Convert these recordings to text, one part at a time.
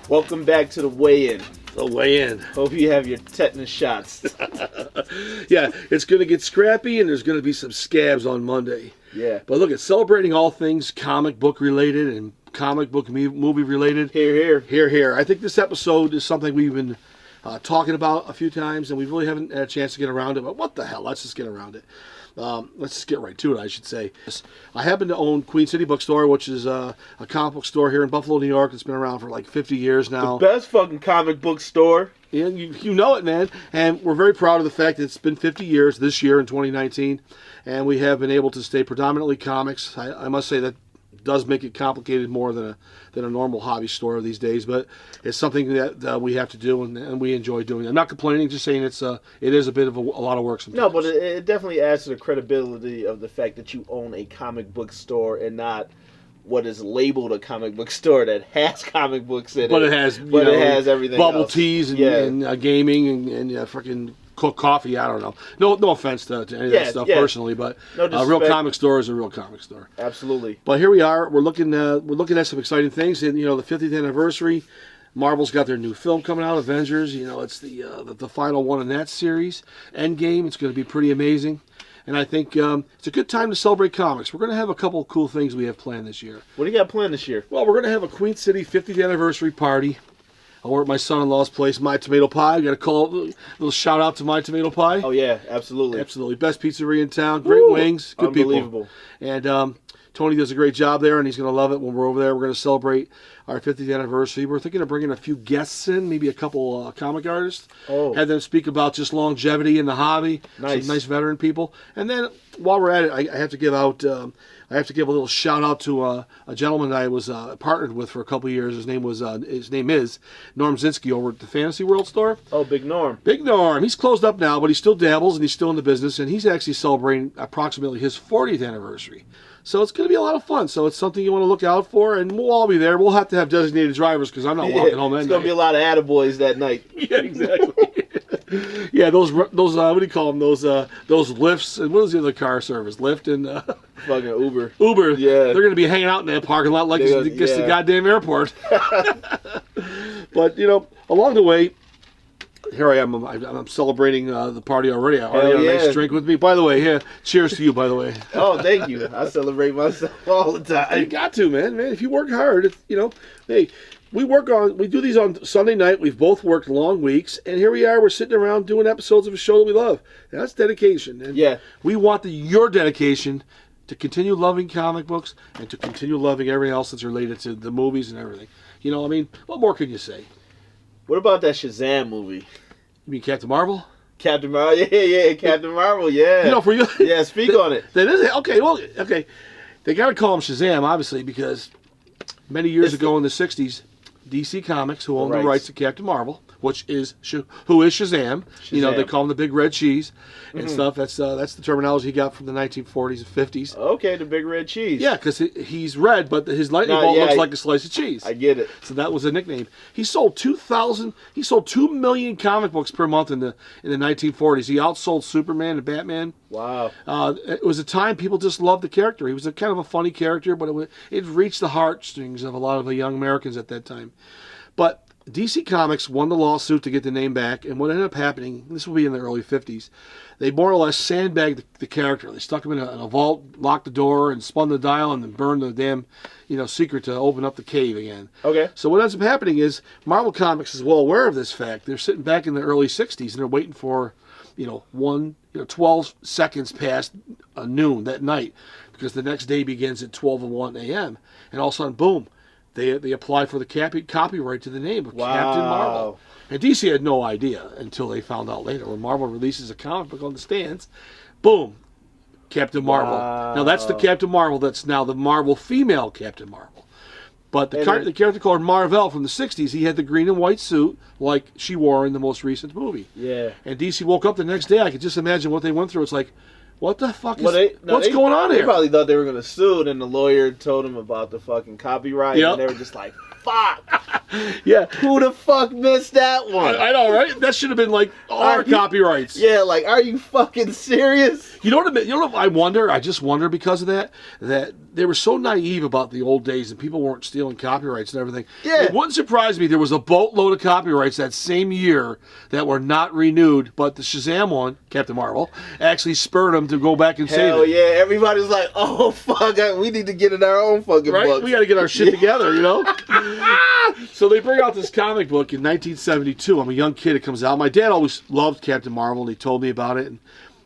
Welcome back to the weigh-in. The weigh-in. Hope you have your tetanus shots. Yeah, it's going to get scrappy, and there's going to be some scabs on Monday. Yeah. But look, it's celebrating all things comic book related and comic book movie related. Hear, hear. Hear, hear. I think this episode is something we've been talking about a few times, and we really haven't had a chance to get around it. But what the hell? Let's just get around it. Let's just get right to it, I should say. I happen to own Queen City Bookstore, which is a comic book store here in Buffalo, New York. It's been around for like 50 years now. The best fucking comic book store. Yeah, you know it, man. And we're very proud of the fact that it's been 50 years this year in 2019, and we have been able to stay predominantly comics. I must say that does make it complicated more than a normal hobby store these days, but it's something that we have to do, and we enjoy doing. I'm not complaining, just saying it is a bit of a lot of work sometimes. No, but it definitely adds to the credibility of the fact that you own a comic book store and not what is labeled a comic book store that has comic books in it. But it has, it has everything bubble else. teas and gaming and freaking cook coffee. I don't know. No offense to any of that stuff personally, but a real comic store is a real comic store. Absolutely. But here we are. We're looking at some exciting things. And the 50th anniversary. Marvel's got their new film coming out, Avengers. It's the final one in that series. Endgame. It's going to be pretty amazing. And I think it's a good time to celebrate comics. We're going to have a couple of cool things we have planned this year. What do you got planned this year? Well, we're going to have a Queen City 50th anniversary party. We're at my son-in-law's place, My Tomato Pie. I got to call a little shout out to My Tomato Pie. Oh yeah, absolutely. Absolutely. Best pizzeria in town. Great wings. Good Unbelievable. people. And Tony does a great job there, and he's going to love it when we're over there. We're going to celebrate our 50th anniversary. We're thinking of bringing a few guests in, maybe a couple comic artists. Oh. Have them speak about just longevity in the hobby. Nice. Some nice veteran people. And then while we're at it, I have to give out. I have to give a little shout out to a gentleman that I was partnered with for a couple of years. His name is Norm Zinski over at the Fantasy World store. Oh, Big Norm. Big Norm. He's closed up now, but he still dabbles and he's still in the business, and he's actually celebrating approximately his 40th anniversary. So it's going to be a lot of fun. So it's something you want to look out for, and we'll all be there. We'll have to have designated drivers because I'm not walking home that night. It's going to be a lot of attaboys that night. Yeah, exactly. Yeah, those what do you call them? Those lifts, and what is the other car service? Lyft and fucking Uber. Uber. Yeah, they're going to be hanging out in that parking lot like it's the goddamn airport. But along the way, here I am. I'm celebrating the party already. I already got a nice drink with me. By the way, here, cheers to you. By the way. Oh, thank you. I celebrate myself all the time. You got to, man. If you work hard, hey. We do these on Sunday night. We've both worked long weeks, and here we are. We're sitting around doing episodes of a show that we love. And that's dedication. And we want your dedication to continue loving comic books and to continue loving everything else that's related to the movies and everything. What more can you say? What about that Shazam movie? You mean Captain Marvel? Captain Marvel, yeah, Captain Marvel, yeah. For you, yeah. Speak on it. That is okay. Well, okay. They got to call him Shazam, obviously, because many years ago in the '60s. DC Comics, who owned the rights to Captain Marvel, who is Shazam. They call him the Big Red Cheese and stuff. That's the terminology he got from the 1940s and 50s. Okay, the Big Red Cheese. Yeah, because he's red, but his lightning bolt looks like a slice of cheese. I get it. So that was a nickname. He sold 2 million comic books per month in the 1940s. He outsold Superman and Batman. Wow. It was a time people just loved the character. He was a kind of a funny character, but it reached the heartstrings of a lot of the young Americans at that time. But DC Comics won the lawsuit to get the name back, and what ended up happening, this will be in the early 50s, they more or less sandbagged the character. They stuck him in a vault, locked the door, and spun the dial, and then burned the damn secret to open up the cave again. Okay. So what ends up happening is Marvel Comics is well aware of this fact. They're sitting back in the early 60s, and they're waiting for 12 seconds past noon that night, because the next day begins at 12:01 a.m. And all of a sudden, boom, they apply for the copyright to the name of Captain Marvel. And DC had no idea until they found out later. When Marvel releases a comic book on the stands, boom, Captain Marvel. Wow. Now that's the Captain Marvel that's now the Marvel female Captain Marvel. But the character called Marvel from the 60s, he had the green and white suit like she wore in the most recent movie. Yeah. And DC woke up the next day. I could just imagine what they went through. It's like, what the fuck what's going on here? They probably thought they were going to sue, and the lawyer told them about the fucking copyright, and they were just like, fuck. Yeah. Who the fuck missed that one? I know, right? That should have been like our copyrights. Yeah, like, are you fucking serious? You know what I wonder? I just wonder because of that they were so naive about the old days and people weren't stealing copyrights and everything. Yeah. It wouldn't surprise me there was a boatload of copyrights that same year that were not renewed, but the Shazam one, Captain Marvel, actually spurred them to go back and save Hell it. yeah, everybody's like, oh fuck, we need to get in our own fucking Right? books. We got to get our shit together, you know? So they bring out this comic book in 1972. I'm a young kid. It comes out. My dad always loved Captain Marvel, and he told me about it. And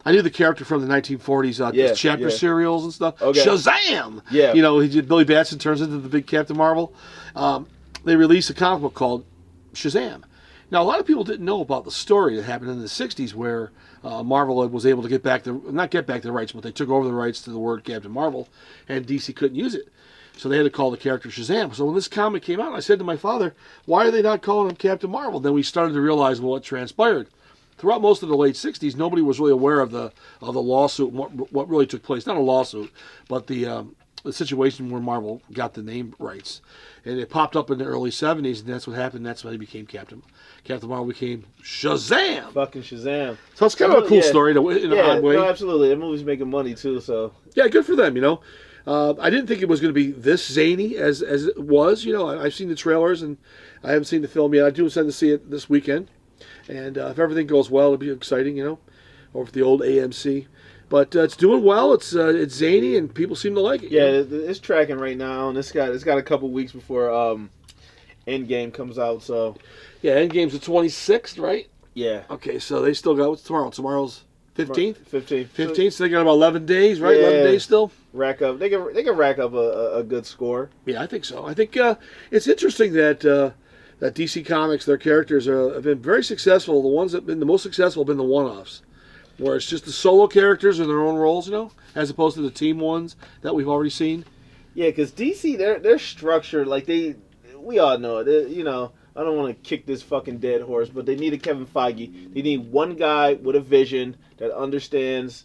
I knew the character from the 1940s chapter serials and stuff. Okay. Shazam! Yeah. You know, he did Billy Batson turns into the big Captain Marvel. They released a comic book called Shazam. Now, a lot of people didn't know about the story that happened in the 60s where Marvel was able to not get back the rights, but they took over the rights to the word Captain Marvel, and DC couldn't use it. So they had to call the character Shazam. So when this comic came out, I said to my father, why are they not calling him Captain Marvel? Then we started to realize what transpired. Throughout most of the late 60s, nobody was really aware of the lawsuit, what really took place. Not a lawsuit, but the situation where Marvel got the name rights. And it popped up in the early 70s, and that's what happened. That's when he became Captain. Captain Marvel became Shazam! Fucking Shazam. So it's kind of a cool story in an odd way. No, absolutely. The movie's making money, too, so... Yeah, good for them, you know. I didn't think it was going to be this zany as it was. You know, I've seen the trailers, and I haven't seen the film yet. I do intend to see it this weekend. And if everything goes well, it'll be exciting, you know, over at the old AMC. But it's doing well. It's zany, and people seem to like it. Yeah, you know? it's tracking right now, and it's got a couple weeks before Endgame comes out, so... Yeah, Endgame's the 26th, right? Yeah. Okay, so they still got, what's tomorrow? Tomorrow's 15th? 15th. 15th, so they got about 11 days, right? Yeah. 11 days still? Rack up. They can rack up a good score. Yeah, I think so. I think it's interesting that that DC Comics, their characters have been very successful. The ones that have been the most successful have been the one-offs, where it's just the solo characters in their own roles, you know, as opposed to the team ones that we've already seen. Yeah, because DC, they're structured like we all know it. You know, I don't want to kick this fucking dead horse, but they need a Kevin Feige. They need one guy with a vision that understands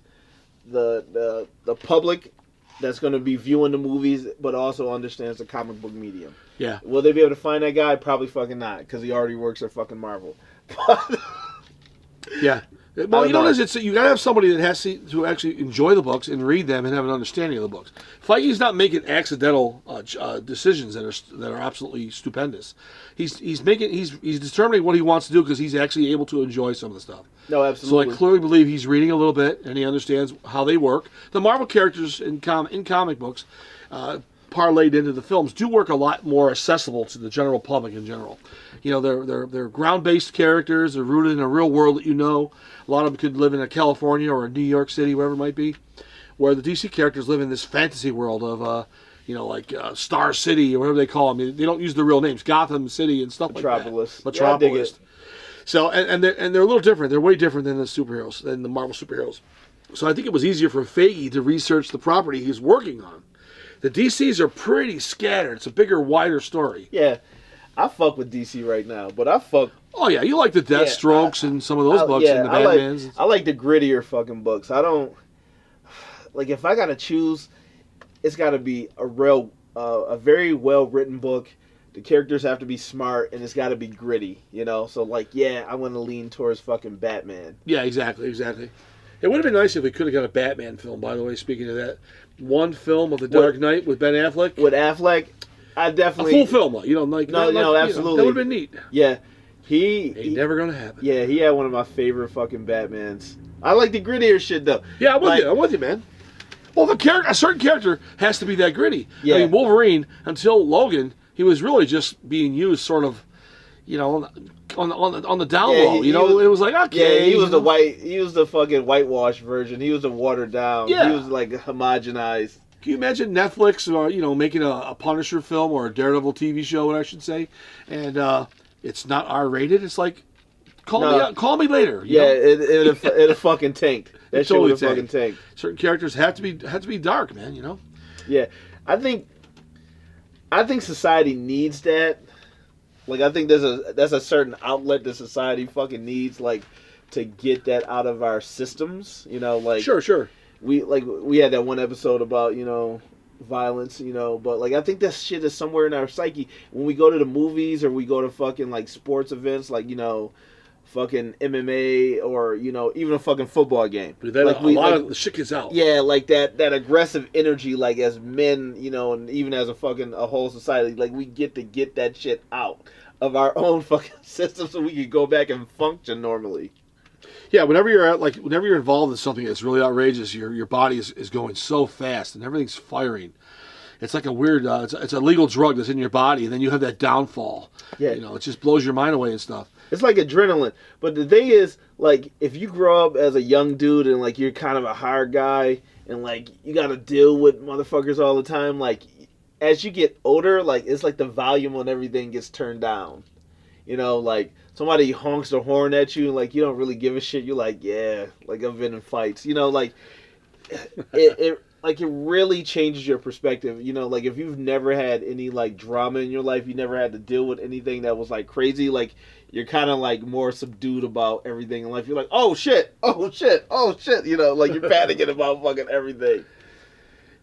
the public that's going to be viewing the movies, but also understands the comic book medium. Yeah. Will they be able to find that guy? Probably fucking not, because he already works at fucking Marvel. Yeah. Well, you know, you got to have somebody that has to actually enjoy the books and read them and have an understanding of the books. Feige's not making accidental decisions that are absolutely stupendous. He's determining what he wants to do because he's actually able to enjoy some of the stuff. No, absolutely. So I clearly believe he's reading a little bit and he understands how they work. The Marvel characters in comic books, parlayed into the films, do work a lot more accessible to the general public in general. You know, they're ground-based characters. They're rooted in a real world that you know. A lot of them could live in a California or a New York City, wherever it might be. Where the DC characters live in this fantasy world of, you know, like Star City or whatever they call them. They don't use the real names, Gotham City and stuff Metropolis. like that. Metropolis. Yeah, I dig it. So and they're a little different. They're way different than the superheroes, than the Marvel superheroes. So I think it was easier for Feige to research the property he's working on. The DCs are pretty scattered. It's a bigger, wider story. Yeah. I fuck with DC right now, but I fuck... Oh, yeah, you like the Deathstrokes and some of those books and the Batmans. I like the grittier fucking books. I don't... Like, if I gotta choose, it's gotta be a very well-written book. The characters have to be smart, and it's gotta be gritty, you know? So, like, yeah, I want to lean towards fucking Batman. Yeah, exactly. It would have been nice if we could have got a Batman film, by the way, speaking of that. One film of The Dark Knight with Ben Affleck. With Affleck... I definitely... A full film, you know, like... No, absolutely. That would have been neat. Yeah. Ain't never going to happen. Yeah, he had one of my favorite fucking Batmans. I like the grittier shit, though. Yeah, I'm with you, man. Well, a certain character has to be that gritty. Yeah. I mean, Wolverine, until Logan, he was really just being used sort of, you know, on the down low. You know, it was like, okay. Yeah, he was the fucking whitewash version. He was the watered down. Yeah. He was like homogenized. Can you imagine Netflix, or you know, making a Punisher film or a Daredevil TV show, what I should say, and it's not R-rated? It's like, call me later. Yeah, it fucking tanked. That shit would have fucking tanked. Certain characters have to be dark, man. You know. Yeah, I think society needs that. Like, I think that's a certain outlet that society fucking needs, like, to get that out of our systems. You know, like sure. We had that one episode about, you know, violence, you know, but like I think that shit is somewhere in our psyche. When we go to the movies or we go to fucking like sports events, like, you know, fucking MMA or even a fucking football game. That, like a lot of the shit gets out. Yeah, like that aggressive energy, like as men, and even as a whole society, like we get that shit out of our own fucking system so we can go back and function normally. Yeah, whenever you're involved in something that's really outrageous, your body is going so fast and everything's firing. It's like a weird, it's a legal drug that's in your body, and then you have that downfall. Yeah, it just blows your mind away and stuff. It's like adrenaline. But the thing is, like, if you grow up as a young dude and like you're kind of a hard guy and like you got to deal with motherfuckers all the time, like as you get older, like it's like the volume on everything gets turned down. Like somebody honks the horn at you and like you don't really give a shit. You're like, yeah, like I've been in fights. Like it like it really changes your perspective. Like if you've never had any like drama in your life, you never had to deal with anything that was like crazy, like you're kind of like more subdued about everything in life. You're like, oh shit, like you're panicking about fucking everything.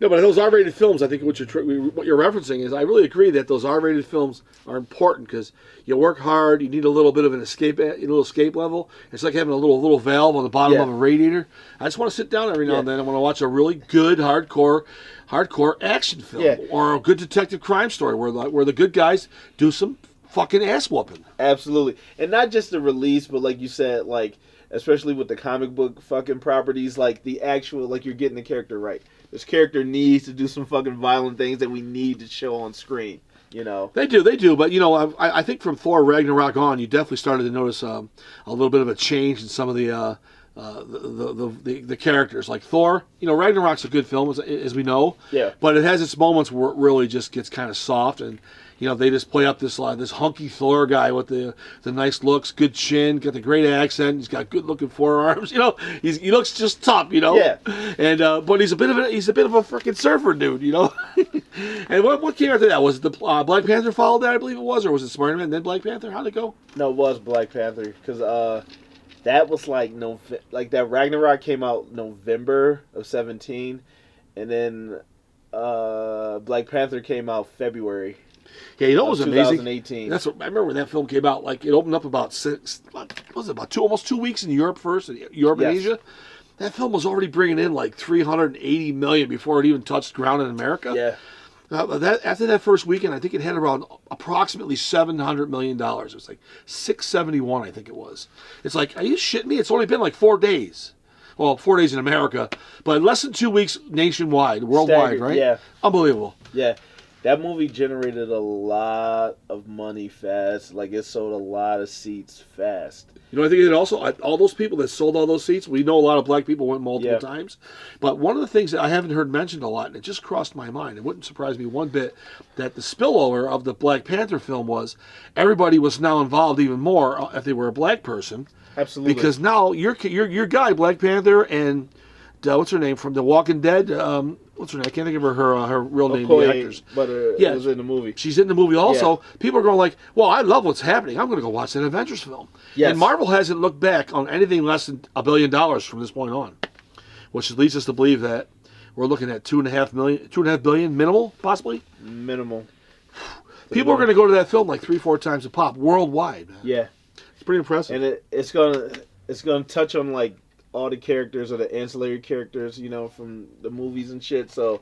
No, but those R-rated films, I think what you're referencing is, I really agree that those R-rated films are important because you work hard, you need a little bit of an escape level. It's like having a little valve on the bottom of a radiator. I just want to sit down every now and then. I want to watch a really good hardcore action film or a good detective crime story where the good guys do some fucking ass whooping. Absolutely, and not just the release, but like you said, like especially with the comic book fucking properties, like the actual, like you're getting the character right. This character needs to do some fucking violent things that we need to show on screen. They do. But I think from Thor Ragnarok on, you definitely started to notice a little bit of a change in some of the characters. Like Thor, Ragnarok's a good film as we know. Yeah. But it has its moments where it really just gets kind of soft, and they just play up this hunky Thor guy with the nice looks, good chin, got the great accent. He's got good looking forearms. He looks just tough. Yeah. And but he's a bit of a freaking surfer dude. And what came after that? Was it the Black Panther followed that? I believe it was, or was it Spider-Man then Black Panther? How'd it go? No, it was Black Panther because that was like that Ragnarok came out November of 2017, and then Black Panther came out February. Yeah, it was amazing. 2018. I remember when that film came out. Like it opened up about almost 2 weeks in Europe first, Europe and Asia. That film was already bringing in like $380 million before it even touched ground in America. Yeah. After that first weekend, I think it had around approximately $700 million. It was like 671, I think it was. It's like, are you shitting me? It's only been like 4 days. Well, 4 days in America, but less than 2 weeks nationwide, worldwide, right? Yeah. Unbelievable. Yeah. That movie generated a lot of money fast. Like, it sold a lot of seats fast. I think it also, all those people that sold all those seats, we know a lot of black people went multiple times. But one of the things that I haven't heard mentioned a lot, and it just crossed my mind, it wouldn't surprise me one bit, that the spillover of the Black Panther film was everybody was now involved even more if they were a black person. Absolutely. Because now your guy, Black Panther, and what's her name from The Walking Dead? What's her name? I can't think of her real name. The actors, but it was in the movie. She's in the movie also. Yeah. People are going like, well, I love what's happening. I'm going to go watch that Avengers film. Yes. And Marvel hasn't looked back on anything less than $1 billion from this point on, which leads us to believe that we're looking at $2.5 billion minimal, possibly. Minimal. People are going to go to that film like 3-4 times a pop worldwide. Man. Yeah, it's pretty impressive. And it's gonna touch on like all the characters or the ancillary characters, from the movies and shit. So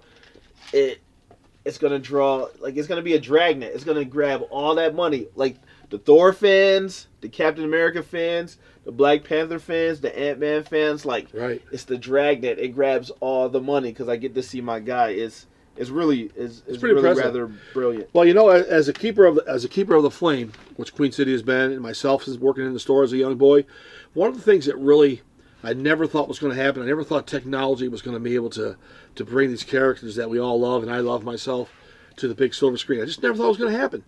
it's gonna draw, like, it's gonna be a dragnet. It's gonna grab all that money, like the Thor fans, the Captain America fans, the Black Panther fans, the Ant-Man fans. Like, right. It's the dragnet. It grabs all the money because I get to see my guy. It's really rather brilliant. Well, as a keeper of the flame, which Queen City has been, and myself since working in the store as a young boy, one of the things that really I never thought was going to happen. I never thought technology was going to be able to bring these characters that we all love, and I love myself, to the big silver screen. I just never thought it was going to happen.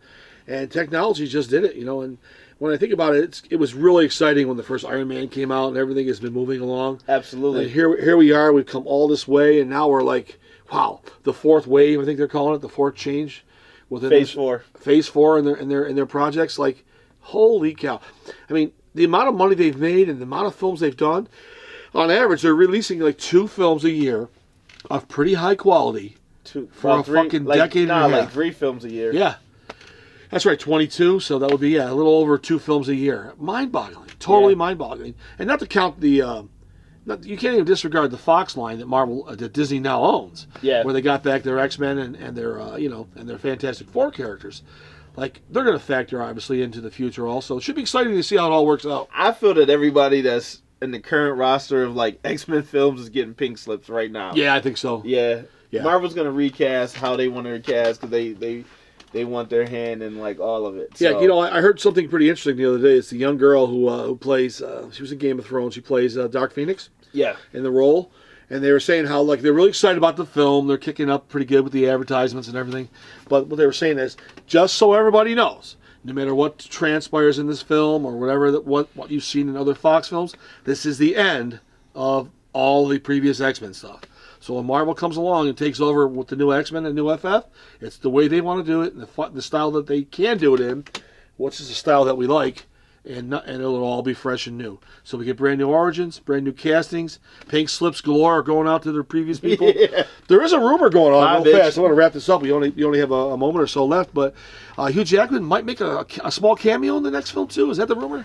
And technology just did it, And when I think about it, it was really exciting when the first Iron Man came out and everything has been moving along. Absolutely. And here we are. We've come all this way, and now we're like, wow, the fourth wave, I think they're calling it, the fourth change. Phase 4. Phase 4 in their projects. Like, holy cow. I mean, the amount of money they've made and the amount of films they've done, on average, they're releasing like 2 films a year of pretty high quality for a fucking decade and a half. Like 3 films a year. Yeah. That's right, 22, so that would be a little over 2 films a year. Mind-boggling. Totally mind-boggling. And not to count the, you can't even disregard the Fox line that Disney now owns. Yeah. Where they got back their X-Men and their, and their Fantastic Four characters. Like, they're going to factor, obviously, into the future also. It should be exciting to see how it all works out. I feel that everybody that's in the current roster of, like, X-Men films is getting pink slips right now. Yeah, I think so. Yeah. Yeah. Marvel's going to recast how they want to recast because they want their hand in, like, all of it. So. Yeah, I heard something pretty interesting the other day. It's the young girl who plays, she was in Game of Thrones. She plays Dark Phoenix. Yeah. In the role. And they were saying how, like, they're really excited about the film. They're kicking up pretty good with the advertisements and everything. But what they were saying is, just so everybody knows, no matter what transpires in this film or whatever what you've seen in other Fox films, this is the end of all the previous X-Men stuff. So when Marvel comes along and takes over with the new X-Men and new FF, it's the way they want to do it and the style that they can do it in, which is the style that we like. And it'll all be fresh and new. So we get brand new origins, brand new castings, pink slips galore going out to the previous people. Yeah. There is a rumor going on real fast. I want to wrap this up. You only have a moment or so left, but Hugh Jackman might make a small cameo in the next film too. Is that the rumor?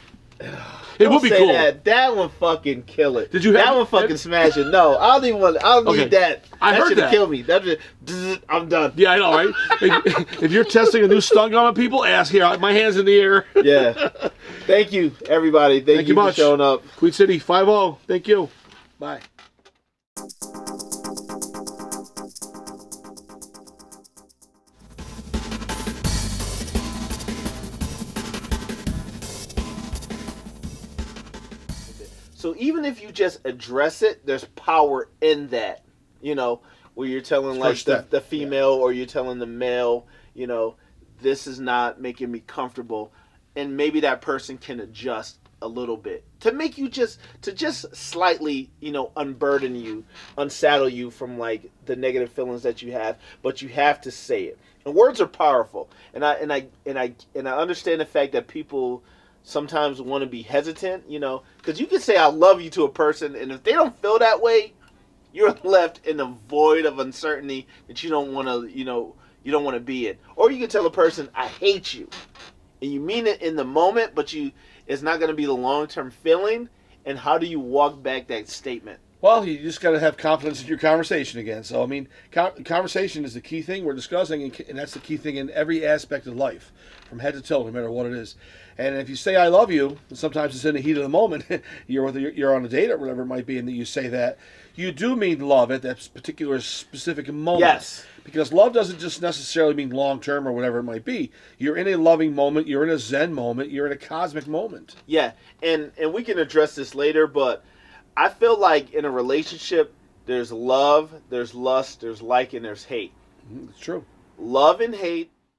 It would be cool. That one fucking kill it. Did you? That one fucking smash it. No, I don't even want. I don't need that. I heard that. Kill me. That just, I'm done. Yeah, I know, right? if you're testing a new stun gun on people, ask here. My hands in the air. Yeah. Thank you, everybody. Thank you much for showing up. Queen City 5-0. Thank you. Bye. So even if you just address it, there's power in that. You know, where you're telling like the female or you're telling the male, you know, this is not making me comfortable. And maybe that person can adjust a little bit to make you just slightly, you know, unburden you, unsaddle you from like the negative feelings that you have, but you have to say it. And words are powerful. And I understand the fact that people sometimes want to be hesitant, you know, because you can say I love you to a person, and if they don't feel that way, you're left in a void of uncertainty that you don't want to, you know, you don't want to be in. Or you can tell a person I hate you, and you mean it in the moment, but it's not going to be the long-term feeling. And how do you walk back that statement? Well, you just got to have confidence in your conversation again. So, I mean, conversation is the key thing we're discussing, and that's the key thing in every aspect of life, from head to toe, no matter what it is. And if you say I love you, sometimes it's in the heat of the moment, you're on a date or whatever it might be, and that you say that, you do mean love at that particular specific moment. Yes. Because love doesn't just necessarily mean long-term or whatever it might be. You're in a loving moment, you're in a zen moment, you're in a cosmic moment. Yeah, and we can address this later, but I feel like in a relationship, there's love, there's lust, there's like, and there's hate. It's true. Love and hate